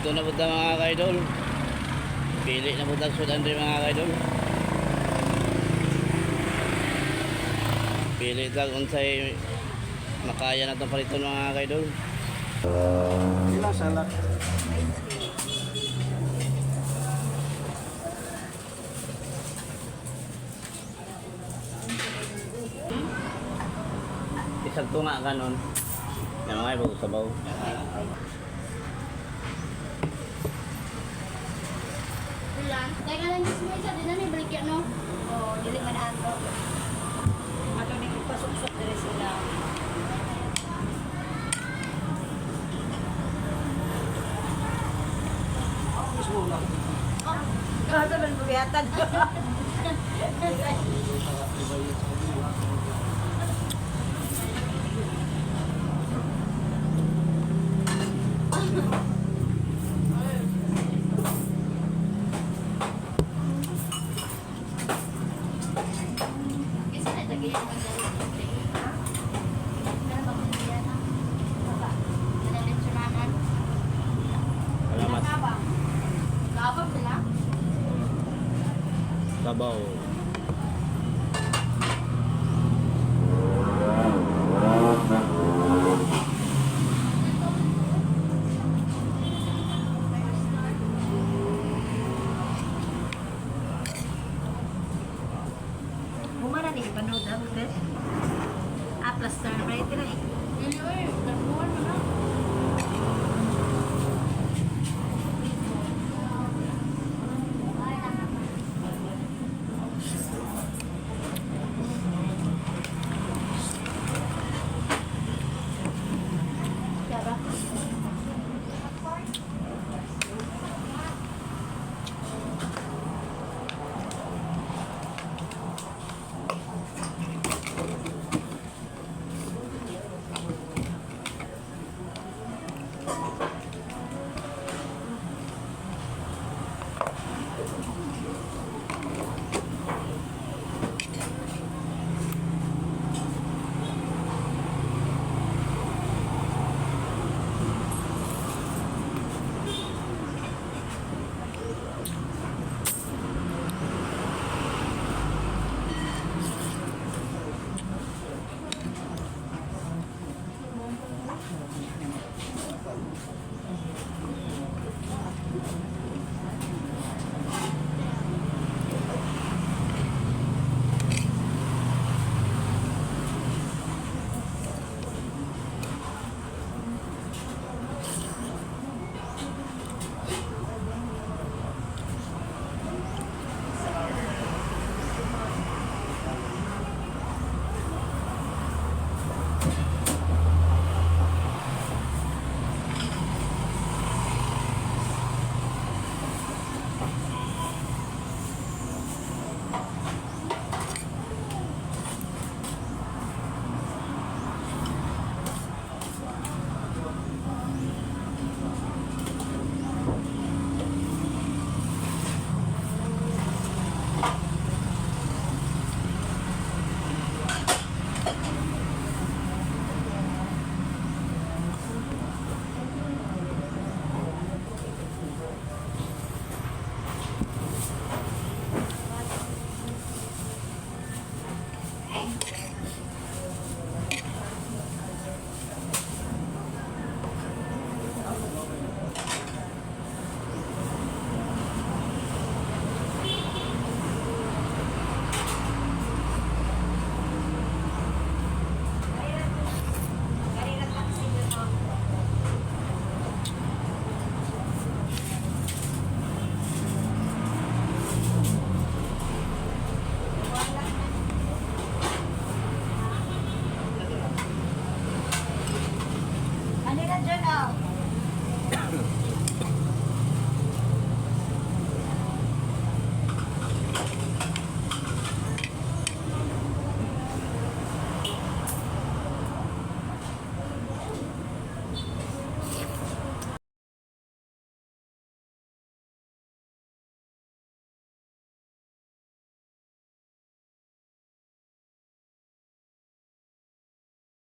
Dito na punta mga kaidol. Pili na punta sudan rin mga kaidol. Pili tag unsay makaya na itong paliton mga kaidol. Ilang salak? Isang tunga kanon. Yan mga ibo sabaw. Bilang, kaya nga lang gusto mo isa din na may balik no? Oo, dili man ato. Ato ni pasok-sok dire sila. Mismo lang. Kasi man bubiyatan. Kasi na tagay ang Salamat. Kapag sila? Sabaw. Humana ni panood na bes. Plus star right na eh. Hindi oy, nakuha mo na. Ano na dyan ah?